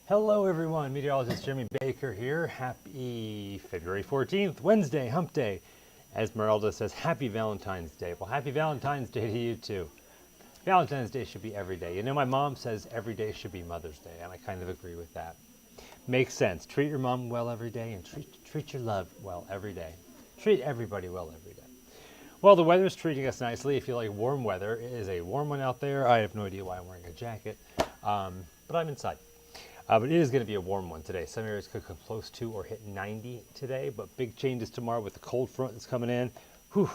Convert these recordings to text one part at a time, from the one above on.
Hello everyone, Meteorologist Jeremy Baker here. Happy February 14th, Wednesday, hump day. Esmeralda says, happy Valentine's Day. Well, happy Valentine's Day to you too. Valentine's Day should be every day. You know, my mom says every day should be Mother's Day, and I kind of agree with that. Makes sense. Treat your mom well every day, and treat your love well every day. Treat everybody well every day. Well, the weather's treating us nicely. If you like warm weather, it is a warm one out there. I have no idea why I'm wearing a jacket, but I'm inside. But it is going to be a warm one today. Some areas could come close to or hit 90 today, but big changes tomorrow with the cold front that's coming in. Whew.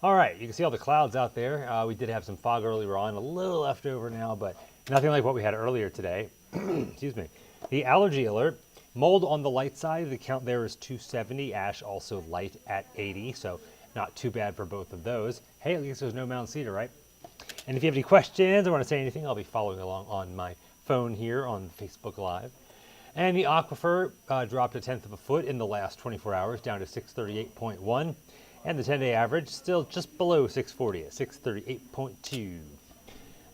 All right, you can see all the clouds out there. We did have some fog earlier on, a little left over now, but nothing like what we had earlier today. Excuse me. The allergy alert, mold on the light side, the count there is 270, ash also light at 80, so not too bad for both of those. Hey, at least there's no Mount Cedar, right? And if you have any questions or want to say anything, I'll be following along on my phone here on Facebook Live. And the aquifer dropped 1/10 of a foot in the last 24 hours, down to 638.1. And the 10-day average still just below 640 at 638.2.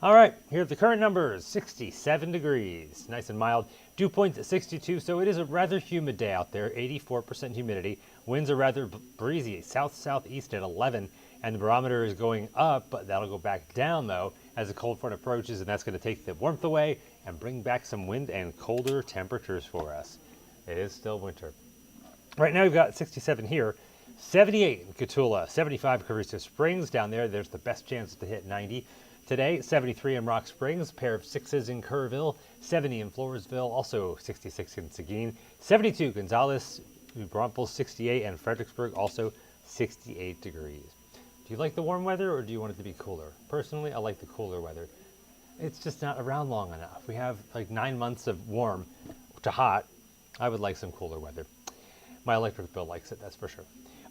All right, here are the current numbers. 67 degrees, nice and mild. Dew points at 62, so it is a rather humid day out there. 84% humidity. Winds are rather breezy, south-southeast at 11. And the barometer is going up, but that'll go back down, though, as the cold front approaches, and that's going to take the warmth away and bring back some wind and colder temperatures for us. It is still winter. Right now, we've got 67 here, 78 in Cotulla, 75 Carrizo Springs. Down there, there's the best chance to hit 90. Today, 73 in Rock Springs, pair of sixes in Kerrville, 70 in Floresville, also 66 in Seguin, 72 Gonzales, New Braunfels, 68, and Fredericksburg, also 68 degrees. Do you like the warm weather, or do you want it to be cooler? Personally, I like the cooler weather. It's just not around long enough. We have like 9 months of warm to hot. I would like some cooler weather. My electric bill likes it, that's for sure.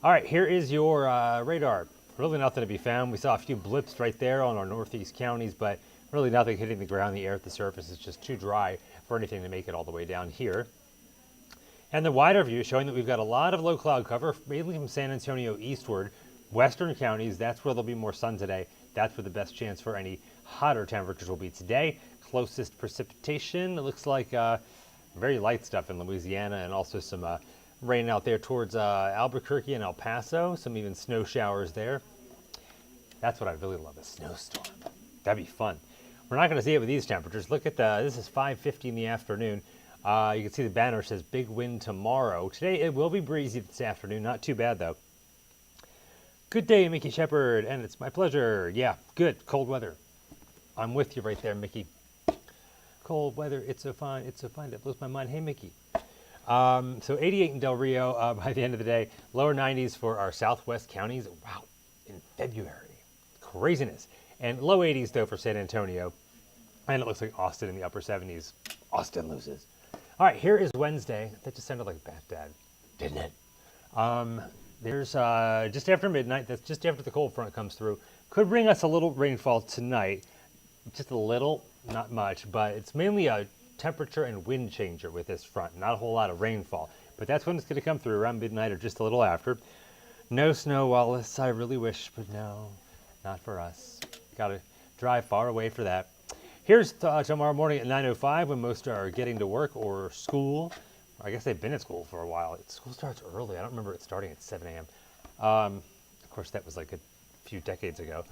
All right, here is your radar. Really nothing to be found. We saw a few blips right there on our northeast counties, but really nothing hitting the ground. The air at the surface is just too dry for anything to make it all the way down here. And the wider view showing that we've got a lot of low cloud cover, mainly from San Antonio eastward. Western counties, that's where there'll be more sun today. That's where the best chance for any hotter temperatures will be today. Closest precipitation, it looks like very light stuff in Louisiana, and also some rain out there towards Albuquerque and El Paso. Some even snow showers there. That's what I really love, a snowstorm. That'd be fun. We're not going to see it with these temperatures. Look at this is 5:50 in the afternoon. You can see the banner says big wind tomorrow. Today it will be breezy this afternoon. Not too bad though. Good day, Mickey Shepard, and it's my pleasure. Yeah, good, cold weather. I'm with you right there, Mickey. Cold weather, it's so fine, that blows my mind. Hey, Mickey. So 88 in Del Rio by the end of the day. Lower 90s for our southwest counties. Wow, in February. Craziness. And low 80s, though, for San Antonio. And it looks like Austin in the upper 70s. Austin loses. All right, here is Wednesday. That just sounded like Baghdad, didn't it? There's just after midnight, that's just after the cold front comes through. Could bring us a little rainfall tonight. Just a little, not much, but it's mainly a temperature and wind changer with this front. Not a whole lot of rainfall, but that's when it's going to come through, around midnight or just a little after. No snow, Wallace. I really wish, but no, not for us. Got to drive far away for that. Here's tomorrow morning at 9:05 when most are getting to work or school. I guess they've been at school for a while. School starts early. I don't remember it starting at 7 a.m. Of course, that was like a few decades ago.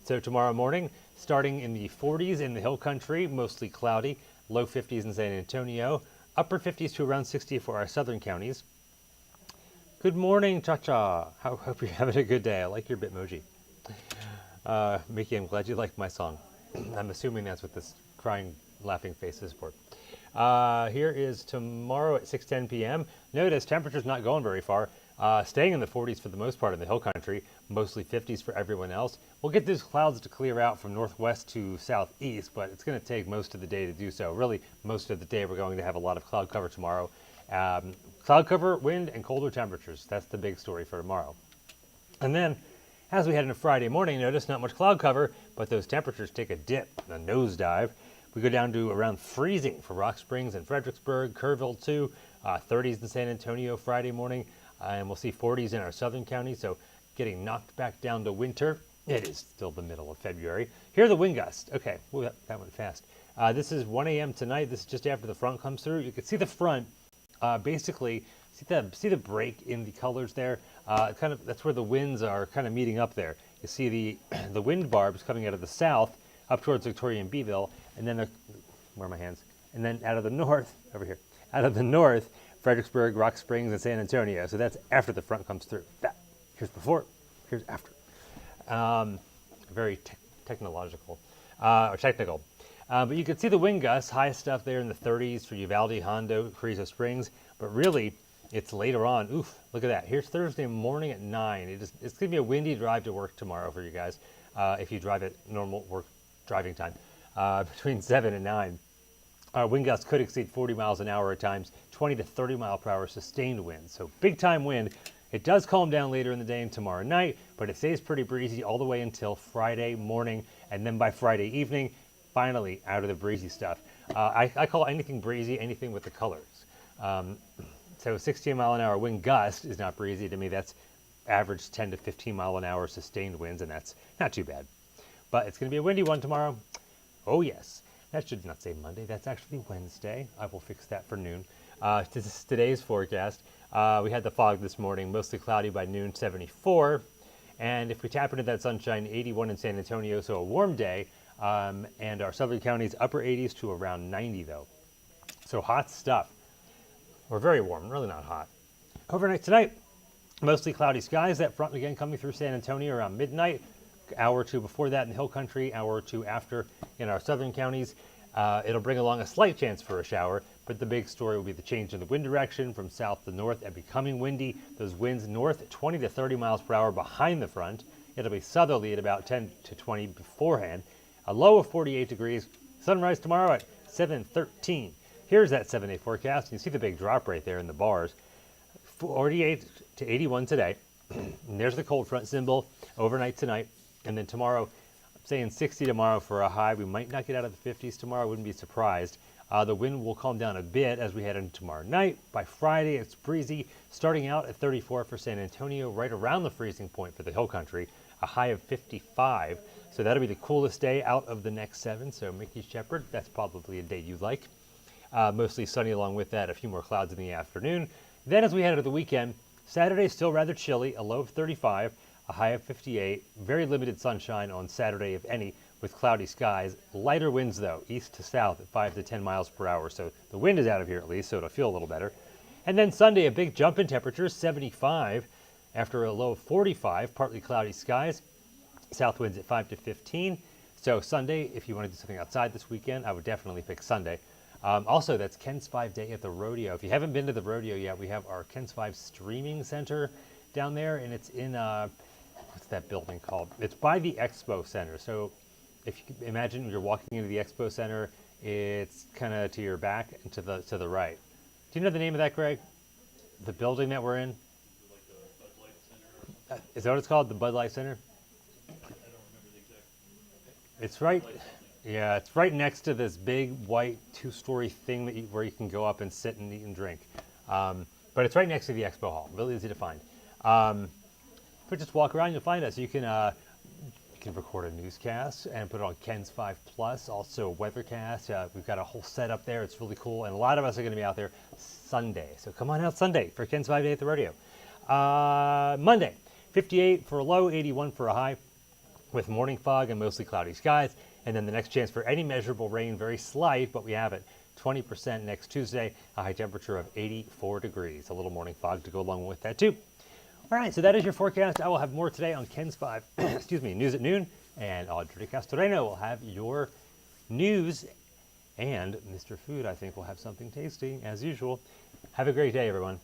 So tomorrow morning, starting in the 40s in the hill country, mostly cloudy, low 50s in San Antonio, upper 50s to around 60 for our southern counties. Good morning, Cha-Cha. Hope you're having a good day. I like your Bitmoji. Mickey, I'm glad you liked my song. I'm assuming that's what this crying, laughing face is for. Here is tomorrow at 6:10 p.m. Notice temperature's not going very far. Staying in the 40s for the most part in the hill country, mostly 50s for everyone else. We'll get these clouds to clear out from northwest to southeast, but it's going to take most of the day to do so. Really, most of the day we're going to have a lot of cloud cover tomorrow. Cloud cover, wind, and colder temperatures. That's the big story for tomorrow. And then, as we head into Friday morning, notice not much cloud cover, but those temperatures take a dip, a nosedive. We go down to around freezing for Rock Springs and Fredericksburg, Kerrville too, 30s in San Antonio Friday morning, and we'll see 40s in our southern counties, so getting knocked back down to winter. It is still the middle of February. Here are the wind gusts. Okay, well, that went fast. This is 1 a.m. tonight. This is just after the front comes through. You can see the front, basically, see the break in the colors there? That's where the winds are kind of meeting up there. You see the wind barbs coming out of the south up towards Victoria and Beeville, and then where are my hands? And then out of the north, over here, out of the north, Fredericksburg, Rock Springs, and San Antonio. So that's after the front comes through. Here's before, here's after. Very technological, or technical. But you can see the wind gusts, highest stuff there in the 30s for Uvalde, Hondo, Carrizo Springs. But really, it's later on. Oof, look at that. Here's Thursday morning at 9. It's going to be a windy drive to work tomorrow for you guys if you drive at normal work driving time between 7 and 9. Wind gusts could exceed 40 miles an hour at times, 20 to 30 mile per hour sustained winds. So big time wind. It does calm down later in the day and tomorrow night, but it stays pretty breezy all the way until Friday morning. And then by Friday evening, finally out of the breezy stuff. I call anything breezy, anything with the colors. So 16 mile an hour wind gust is not breezy to me. That's average 10 to 15 mile an hour sustained winds, and that's not too bad. But it's going to be a windy one tomorrow. Oh yes. That should not say Monday. That's actually Wednesday. I will fix that for noon. This is today's forecast. We had the fog this morning, mostly cloudy by noon, 74. And if we tap into that sunshine, 81 in San Antonio, so a warm day. And our southern counties, upper 80s to around 90, though. So hot stuff. Or very warm, really not hot. Overnight tonight, mostly cloudy skies. That front again coming through San Antonio around midnight. Hour or two before that in the hill country, hour or two after in our southern counties. It'll bring along a slight chance for a shower, but the big story will be the change in the wind direction from south to north and becoming windy. Those winds north 20 to 30 miles per hour behind the front. It'll be southerly at about 10 to 20 beforehand. A low of 48 degrees. Sunrise tomorrow at 7:13. Here's that 7-day forecast. You see the big drop right there in the bars. 48 to 81 today. And there's the cold front symbol overnight tonight. And then tomorrow, I'm saying 60 tomorrow for a high. We might not get out of the 50s tomorrow. I wouldn't be surprised. The wind will calm down a bit as we head into tomorrow night. By Friday, it's breezy, starting out at 34 for San Antonio, right around the freezing point for the hill country, a high of 55. So that'll be the coolest day out of the next 7. So Mickey Shepherd, that's probably a day you like. Mostly sunny along with that, a few more clouds in the afternoon. Then as we head into the weekend, Saturday still rather chilly, a low of 35. A high of 58, very limited sunshine on Saturday, if any, with cloudy skies. Lighter winds, though, east to south at 5 to 10 miles per hour. So the wind is out of here at least, so it'll feel a little better. And then Sunday, a big jump in temperatures, 75 after a low of 45, partly cloudy skies. South winds at 5 to 15. So Sunday, if you want to do something outside this weekend, I would definitely pick Sunday. Also, that's Ken's 5 Day at the rodeo. If you haven't been to the rodeo yet, we have our Ken's 5 streaming center down there, and it's in... what's that building called? It's by the Expo Center. So if you can imagine you're walking into the Expo Center, it's kind of to your back and to the right. Do you know the name of that, Greg? The building that we're in? Like the Bud Light Center or something? Is that what it's called? The Bud Light Center? I don't remember the exact. It's right. Yeah, it's right next to this big white 2-story thing where you can go up and sit and eat and drink. But it's right next to the Expo Hall. Really easy to find. But just walk around, you'll find us. You can record a newscast and put it on Ken's 5 Plus, also a weathercast. We've got a whole setup there. It's really cool. And a lot of us are going to be out there Sunday. So come on out Sunday for Ken's 5 Day at the rodeo. Monday, 58 for a low, 81 for a high, with morning fog and mostly cloudy skies. And then the next chance for any measurable rain, very slight, but we have it. 20% next Tuesday, a high temperature of 84 degrees. A little morning fog to go along with that too. All right, so that is your forecast. I will have more today on Ken's 5, news at noon. And Audrey Castoreno will have your news. And Mr. Food, I think, will have something tasty, as usual. Have a great day, everyone.